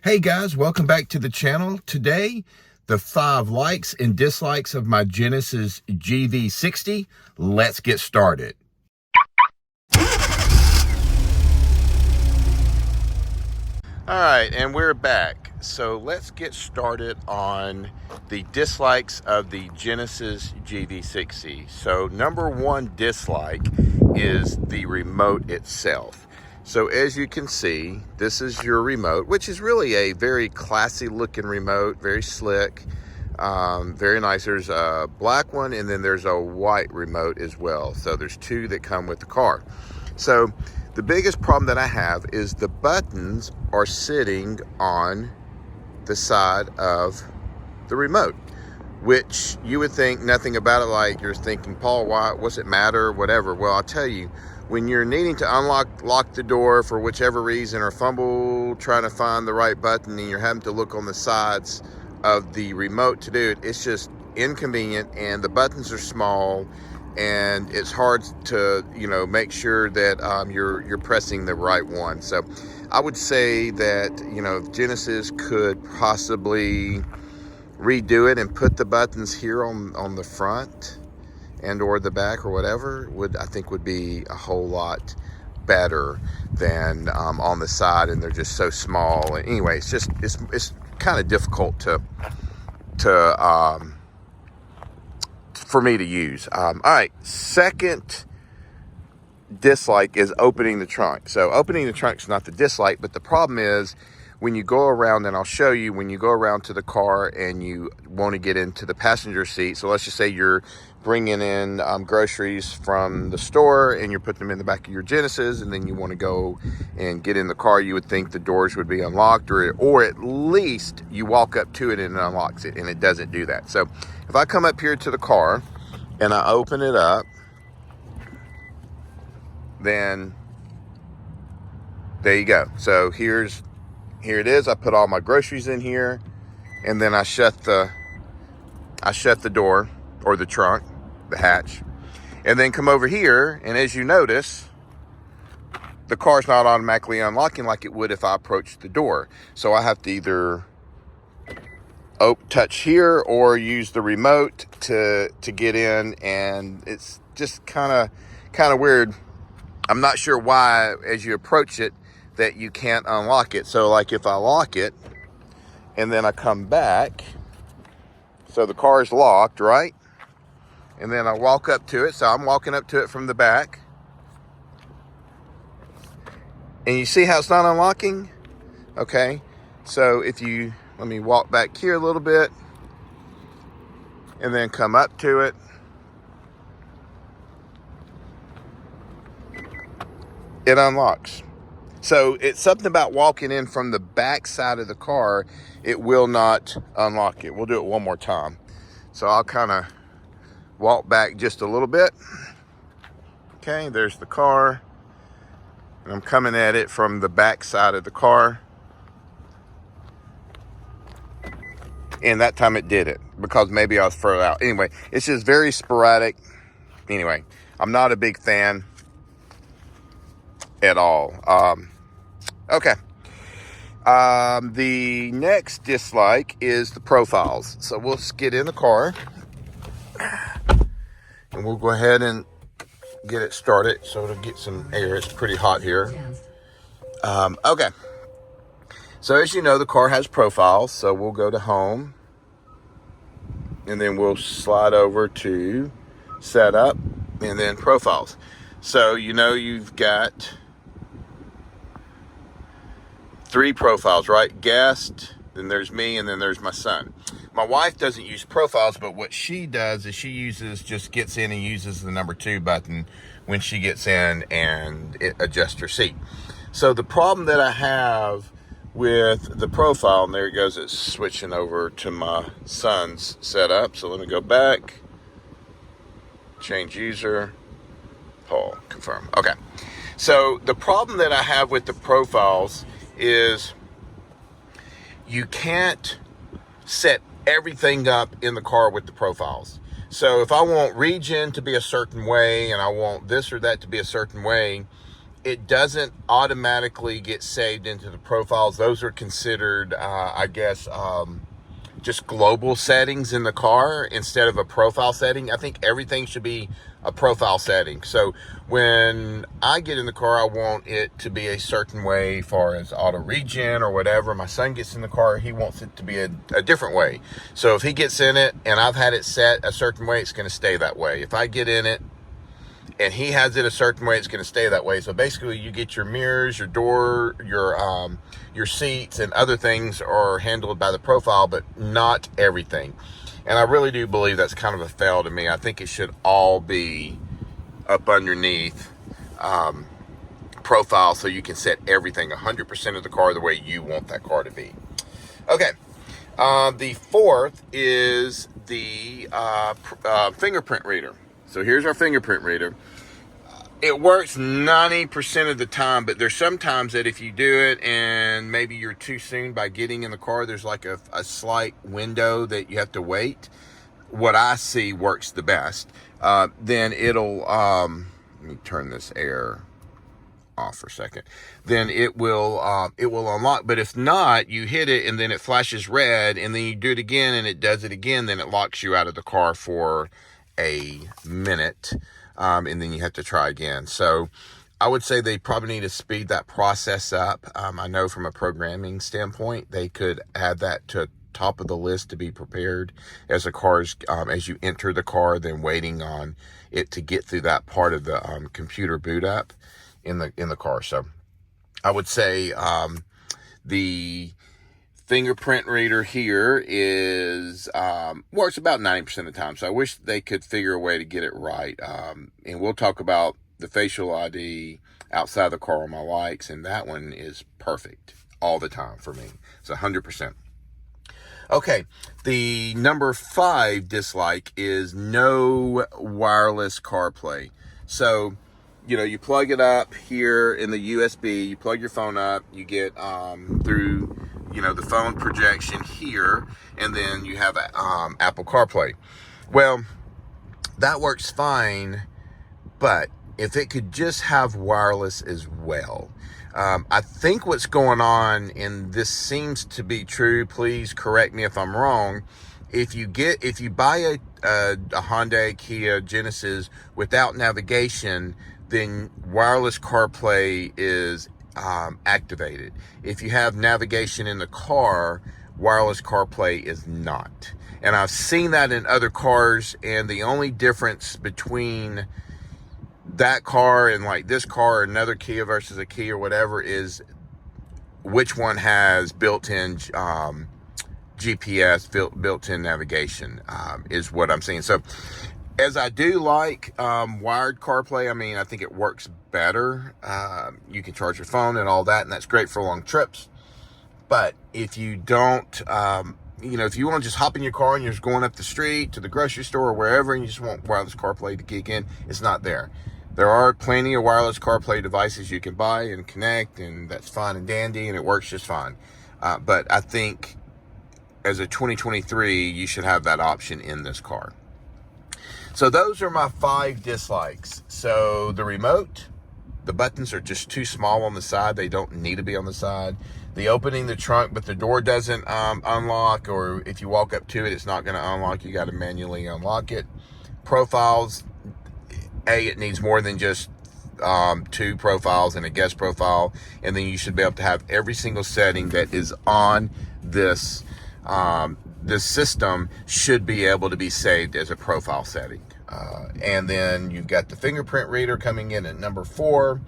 Hey guys, welcome back to the channel. Today, the 5 likes and dislikes of my Genesis GV60. Let's get started. All right, and we're back. So let's get started on the dislikes of the Genesis GV60. So number one dislike is the remote itself. So as you can see, this is your remote, which is really a very classy looking remote, very slick, very nice. There's a black one and then there's a white remote as well. So there's two that come with the car. So the biggest problem that I have is the buttons are sitting on the side of the remote, which you would think nothing about it, like you're thinking, Paul, what's it matter, whatever. Well, I'll tell you, when you're needing to lock the door for whichever reason or fumble trying to find the right button and you're having to look on the sides of the remote to do it, it's just inconvenient, and the buttons are small and it's hard to, make sure that you're pressing the right one. So I would say that, if Genesis could possibly redo it and put the buttons here on the front and or the back or whatever, I think would be a whole lot better than on the side, and they're just so small. And anyway, it's kind of difficult for me to use. All right, second dislike is opening the trunk. So opening the trunk is not the dislike, but the problem is when you go around, and I'll show you, when you go around to the car and you want to get into the passenger seat. So let's just say you're bringing in groceries from the store and you're putting them in the back of your Genesis, and then you want to go and get in the car. You would think the doors would be unlocked, or at least you walk up to it and it unlocks it, and it doesn't do that. So if I come up here to the car and I open it up, then there you go. So here it is. I put all my groceries in here, and then I shut the door, or the trunk, the hatch, and then come over here, and as you notice, the car's not automatically unlocking like it would if I approached the door. So I have to either touch here or use the remote to get in, and it's just kind of weird. I'm not sure why, as you approach it, that you can't unlock it. So like if I lock it and then I come back, so the car is locked, right? And then I walk up to it. So I'm walking up to it from the back. And you see how it's not unlocking? Okay. So let me walk back here a little bit and then come up to it. It unlocks. So it's something about walking in from the back side of the car, it will not unlock it. We'll do it one more time. So I'll kind of walk back just a little bit. Okay, there's the car. And I'm coming at it from the back side of the car. And that time it did it, because maybe I was further out. Anyway, it's just very sporadic. Anyway, I'm not a big fan at all. Okay. The next dislike is the profiles. So we'll just get in the car and we'll go ahead and get it started so it'll get some air. It's pretty hot here. Okay. So as you know, the car has profiles. So we'll go to home and then we'll slide over to setup and then profiles. So you've got 3 profiles, right? Guest, then there's me, and then there's my son. My wife doesn't use profiles, but what she does is she just gets in and uses the number 2 button when she gets in and it adjusts her seat. So the problem that I have with the profile, and there it goes, it's switching over to my son's setup. So let me go back, change user, Paul, confirm. Okay. So the problem that I have with the profiles is you can't set everything up in the car with the profiles. So if I want regen to be a certain way and I want this or that to be a certain way, it doesn't automatically get saved into the profiles. Those are considered, I guess, just global settings in the car instead of a profile setting. I think everything should be a profile setting. So when I get in the car, I want it to be a certain way as far as auto regen or whatever. My son gets in the car, he wants it to be a different way. So if he gets in it and I've had it set a certain way, it's going to stay that way. If I get in it and he has it a certain way, it's going to stay that way. So basically you get your mirrors, your door, your seats and other things are handled by the profile, but not everything. And I really do believe that's kind of a fail to me. I think it should all be up underneath profile, so you can set everything 100% of the car the way you want that car to be. Okay. The fourth is the fingerprint reader. So here's our fingerprint reader. It works 90% of the time, but there's sometimes that if you do it and maybe you're too soon by getting in the car, there's like a slight window that you have to wait. What I see works the best. Then it'll, let me turn this air off for a second. Then it will unlock. But if not, you hit it and then it flashes red, and then you do it again and it does it again, then it locks you out of the car for a minute. And then you have to try again. So I would say they probably need to speed that process up. I know from a programming standpoint, they could add that to top of the list to be prepared as the cars, as you enter the car, then waiting on it to get through that part of the computer boot up in the car. So I would say the fingerprint reader here is works about 90% of the time. So I wish they could figure a way to get it right. And we'll talk about the facial ID outside the car on my likes, and that one is perfect all the time for me. It's 100%. Okay, the number 5 dislike is no wireless CarPlay. So, you know, you plug it up here in the USB, you plug your phone up, you get through, you know, the phone projection here, and then you have Apple CarPlay. Well, that works fine, but if it could just have wireless as well. I think what's going on, and this seems to be true, please correct me if I'm wrong, if you buy a Hyundai, Kia, Genesis without navigation, then wireless CarPlay is activated. If you have navigation in the car, wireless CarPlay is not. And I've seen that in other cars, and the only difference between that car and like this car or another Kia versus a Kia or whatever is which one has built-in GPS, built-in navigation, is what I'm seeing. So as I do like wired CarPlay, I mean, I think it works better. You can charge your phone and all that, and that's great for long trips. But if you don't, you know, if you want to just hop in your car and you're just going up the street to the grocery store or wherever, and you just want wireless CarPlay to kick in, it's not there. There are plenty of wireless CarPlay devices you can buy and connect, and that's fine and dandy, and it works just fine. But I think as a 2023, you should have that option in this car. So those are my 5 dislikes. So the remote, the buttons are just too small on the side. They don't need to be on the side. The opening the trunk, but the door doesn't unlock, or if you walk up to it, it's not going to unlock. You got to manually unlock it. Profiles, it needs more than just 2 profiles and a guest profile, and then you should be able to have every single setting that is on this this system should be able to be saved as a profile setting. And then you've got the fingerprint reader coming in at number 4.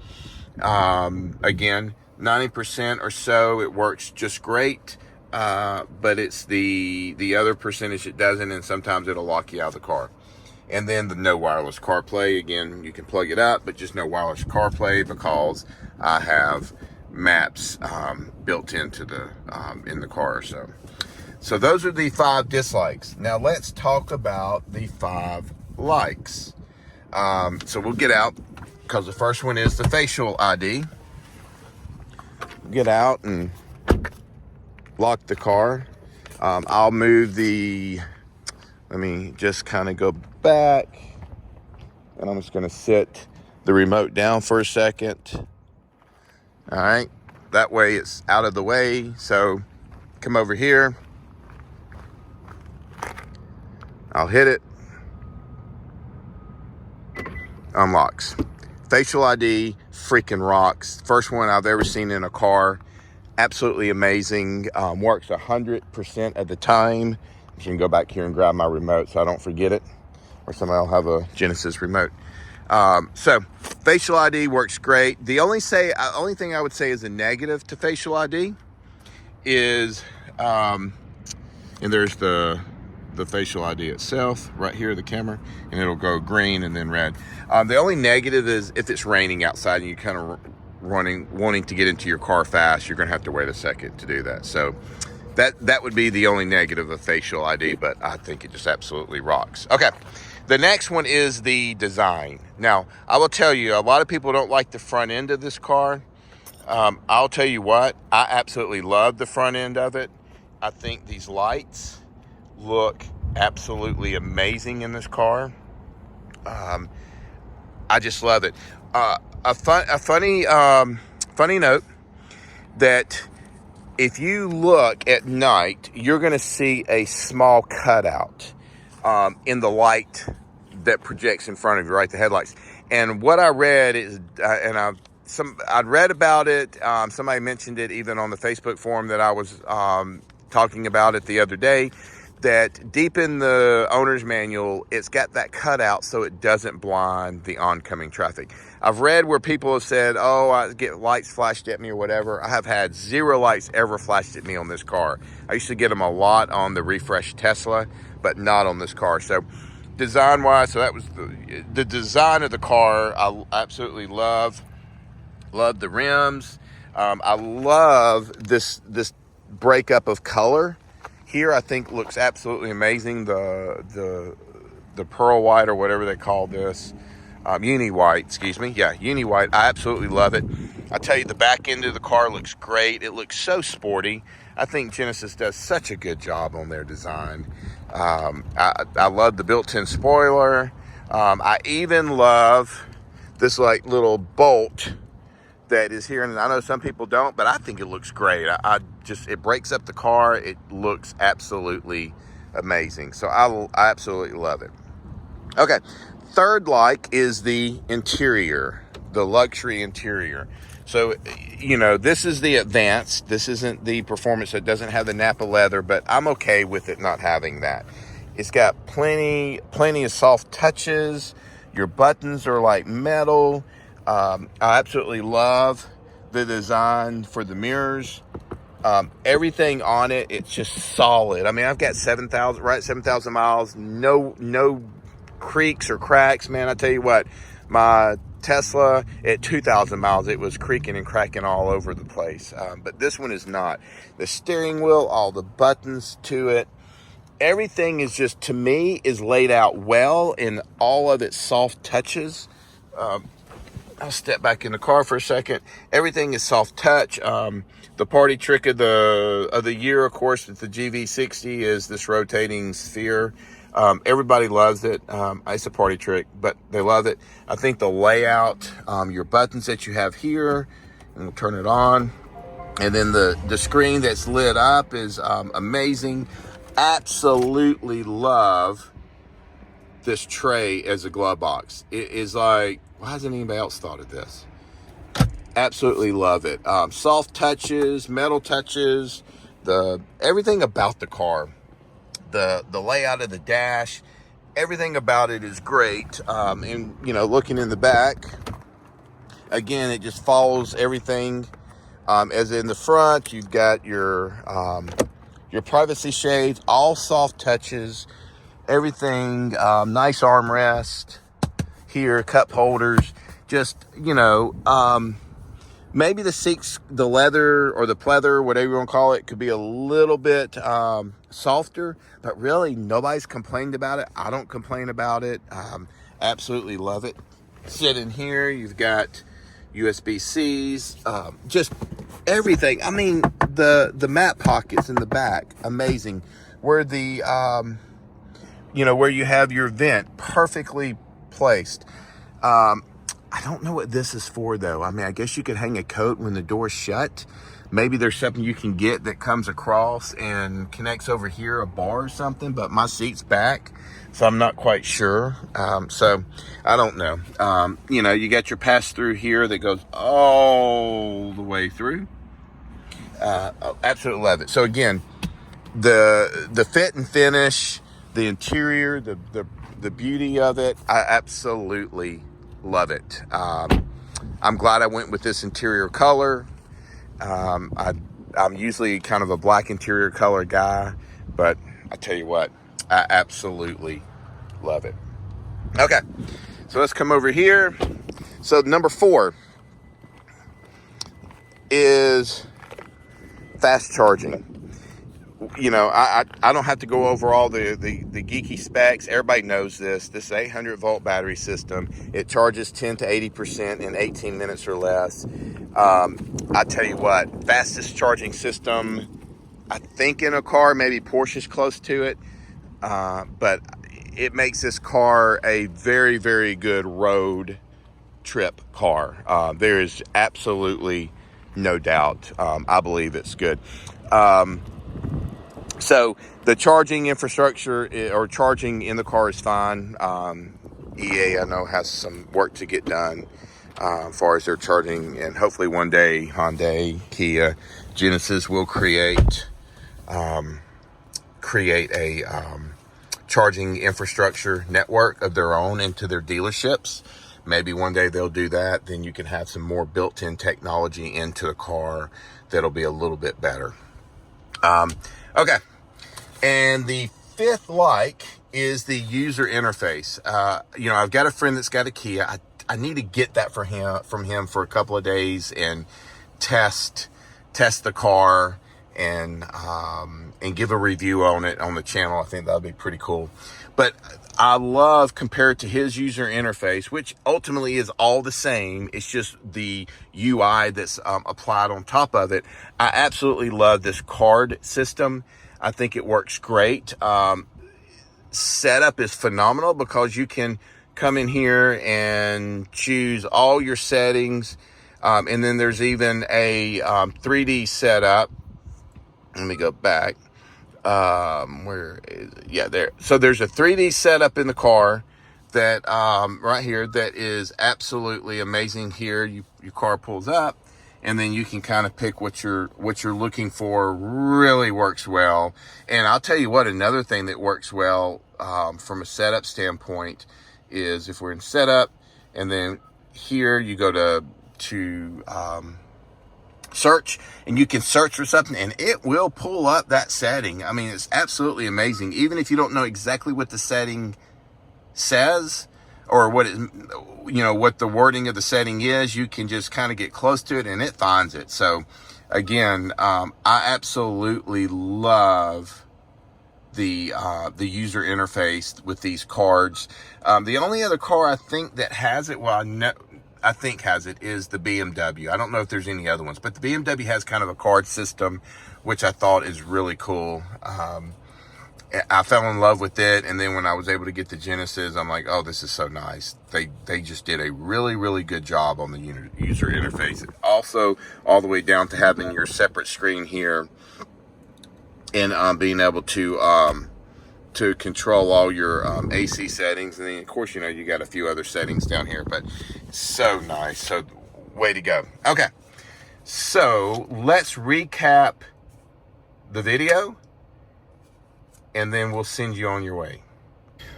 Again, 90% or so, it works just great. But it's the other percentage it doesn't, and sometimes it'll lock you out of the car. And then the no wireless CarPlay, again, you can plug it up, but just no wireless CarPlay because I have maps built into the in the car. So those are the 5 dislikes. Now let's talk about the 5 likes. So we'll get out, because the first one is the facial ID. Get out and lock the car. I'll move let me just kind of go back, and I'm just going to sit the remote down for a second. All right, that way it's out of the way. So come over here, I'll hit it, unlocks. Facial ID freaking rocks. First one I've ever seen in a car. Absolutely amazing. Works 100% of the time. You can go back here and grab my remote so I don't forget it, or somebody will have a Genesis remote. So facial ID works great. The only thing I would say is a negative to facial ID is, and there's the facial ID itself right here, the camera, and it'll go green and then red. The only negative is if it's raining outside and you kind of wanting to get into your car fast, you're gonna have to wait a second to do that. So that would be the only negative of facial ID, but I think it just absolutely rocks. Okay, the next one is the design. Now, I will tell you, a lot of people don't like the front end of this car. I'll tell you what, I absolutely love the front end of it. I think these lights look absolutely amazing in this car. I just love it. A funny note, that if you look at night, you're going to see a small cutout in the light that projects in front of you, right? The headlights. And what I read is, I'd read about it. Somebody mentioned it even on the Facebook forum that I was talking about it the other day, that deep in the owner's manual, it's got that cutout so it doesn't blind the oncoming traffic. I've read where people have said, oh, I get lights flashed at me or whatever. I have had 0 lights ever flashed at me on this car. I used to get them a lot on the refreshed Tesla, but not on this car. So design-wise, so that was the design of the car. I absolutely love the rims. I love this breakup of color here. I think looks absolutely amazing. The pearl white, or whatever they call this, uni white, excuse me. Yeah, uni white. I absolutely love it. I tell you, the back end of the car looks great. It looks so sporty. I think Genesis does such a good job on their design. I love the built-in spoiler. I even love this like little bolt that is here, and I know some people don't, but I think it looks great. It breaks up the car. It looks absolutely amazing. So I absolutely love it. Okay, third like is the interior, the luxury interior. So, you know, this is the advanced. This isn't the performance. So it doesn't have the Napa leather, but I'm okay with it not having that. It's got plenty of soft touches. Your buttons are like metal. I absolutely love the design for the mirrors. Everything on it, it's just solid. I mean, I've got 7,000 miles, no creaks or cracks, man. I tell you what, my Tesla at 2,000 miles, it was creaking and cracking all over the place. But this one is not. The steering wheel, all the buttons to it, everything is just, to me, is laid out well in all of its soft touches. I'll step back in the car for a second. Everything is soft touch. The party trick of the year, of course, with the GV60 is this rotating sphere. Everybody loves it. It's a party trick, but they love it. I think the layout, your buttons that you have here, and we'll turn it on, and then the screen that's lit up is amazing. Absolutely love this tray as a glove box. It is like, why hasn't anybody else thought of this? Absolutely love it. Soft touches, metal touches, everything about the car, the layout of the dash, everything about it is great. And you know, looking in the back, again, it just follows everything. As in the front, you've got your privacy shades, all soft touches, everything, nice armrest here, cup holders, just, you know, maybe the seats, the leather or the pleather, whatever you want to call it, could be a little bit softer, but really nobody's complained about it. I don't complain about it. Absolutely love it. Sitting here, you've got USB-Cs, just everything. I mean, the map pockets in the back, amazing. Where the, you know, where you have your vent perfectly placed. I don't know what this is for though. I mean, I guess you could hang a coat when the door's shut. Maybe there's something you can get that comes across and connects over here, a bar or something, but my seat's back, so I'm not quite sure. So I don't know. You know, you got your pass through here that goes all the way through. Absolutely love it. So again, the fit and finish, the interior, the beauty of it, I absolutely love it. I'm glad I went with this interior color. I'm usually kind of a black interior color guy, but I tell you what, I absolutely love it. Okay, so let's come over here. So number 4 is fast charging. You know, I don't have to go over all the geeky specs. Everybody knows this. This is 800 volt battery system. It charges 10 to 80% in 18 minutes or less. I tell you what, fastest charging system, I think in a car, maybe Porsche's close to it. But it makes this car a very, very good road trip car. There is absolutely no doubt. I believe it's good. So the charging infrastructure or charging in the car is fine. EA, I know, has some work to get done as far as their charging, and hopefully one day Hyundai, Kia, Genesis will create a charging infrastructure network of their own into their dealerships. Maybe one day they'll do that. Then you can have some more built-in technology into the car that'll be a little bit better. Okay. And the 5th like is the user interface. You know, I've got a friend that's got a Kia. I need to get that from him for a couple of days and test the car and give a review on it on the channel. I think that'll be pretty cool. But I love, compared to his user interface, which ultimately is all the same, it's just the UI that's applied on top of it. I absolutely love this card system. I think it works great. Setup is phenomenal because you can come in here and choose all your settings. And then there's even a 3D setup. Let me go back. Where is it? Yeah, there. So there's a 3D setup in the car that right here that is absolutely amazing. Here, your car pulls up, and then you can kind of pick what you're looking for. Really works well. And I'll tell you what, another thing that works well from a setup standpoint is if we're in setup, and then here you go to search, and you can search for something and it will pull up that setting. I mean, it's absolutely amazing. Even if you don't know exactly what the setting says or what it, you know, what the wording of the setting is, you can just kind of get close to it and it finds it. So again, I absolutely love the user interface with these cards. The only other car I think that has it, I think has it, is the BMW. I don't know if there's any other ones, but the BMW has kind of a card system, which I thought is really cool. I fell in love with it, and then when I was able to get the Genesis, I'm like, oh, this is so nice. They just did a really, really good job on the user interface. Also, all the way down to having your separate screen here, and being able to control all your AC settings. And then, of course, you know, you got a few other settings down here, but so nice. So way to go. Okay, so let's recap the video, and then we'll send you on your way.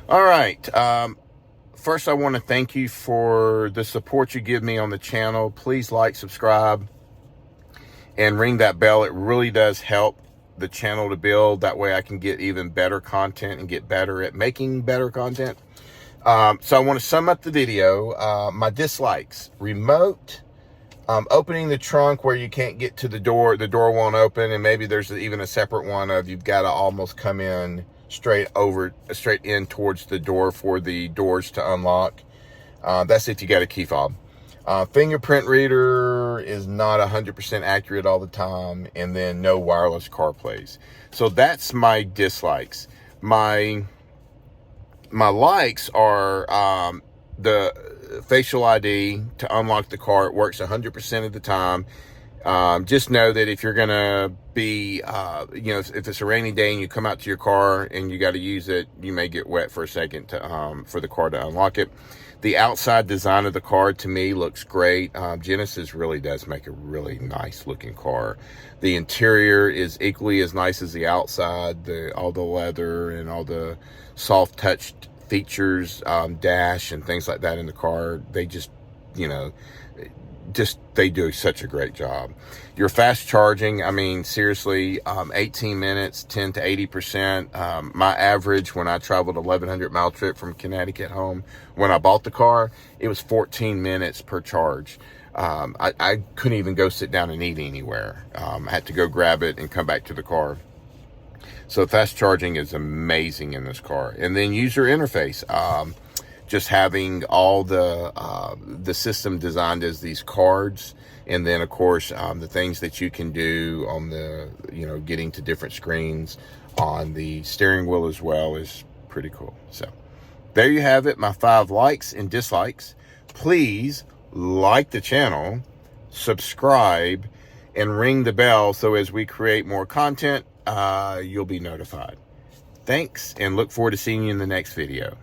All right. First, I want to thank you for the support you give me on the channel. Please like, subscribe, and ring that bell. It really does help the channel to build. That way I can get even better content and get better at making better content. So I want to sum up the video. My dislikes: remote, opening the trunk where you can't get to the door won't open, and maybe there's even a separate one of you've got to almost come in straight in towards the door for the doors to unlock. That's if you got a key fob. Fingerprint reader is not 100% accurate all the time, and then no wireless CarPlays. So that's my dislikes. My likes are facial ID to unlock the car. It works 100% of the time. Just know that if you're going to be, if it's a rainy day and you come out to your car and you got to use it, you may get wet for a second to, for the car to unlock it. The outside design of the car to me looks great. Genesis really does make a really nice looking car. The interior is equally as nice as the outside. All the leather and all the soft touched features, dash and things like that in the car, they just, they do such a great job. Your fast charging, I mean, seriously, 18 minutes, 10 to 80%. My average when I traveled 1,100 mile trip from Connecticut home, when I bought the car, it was 14 minutes per charge. I couldn't even go sit down and eat anywhere. I had to go grab it and come back to the car. So fast charging is amazing in this car. And then user interface. Just having all the system designed as these cards, and then of course the things that you can do on the getting to different screens on the steering wheel as well is pretty cool. So there you have it, my 5 likes and dislikes. Please like the channel, subscribe, and ring the bell so as we create more content, you'll be notified. Thanks, and look forward to seeing you in the next video.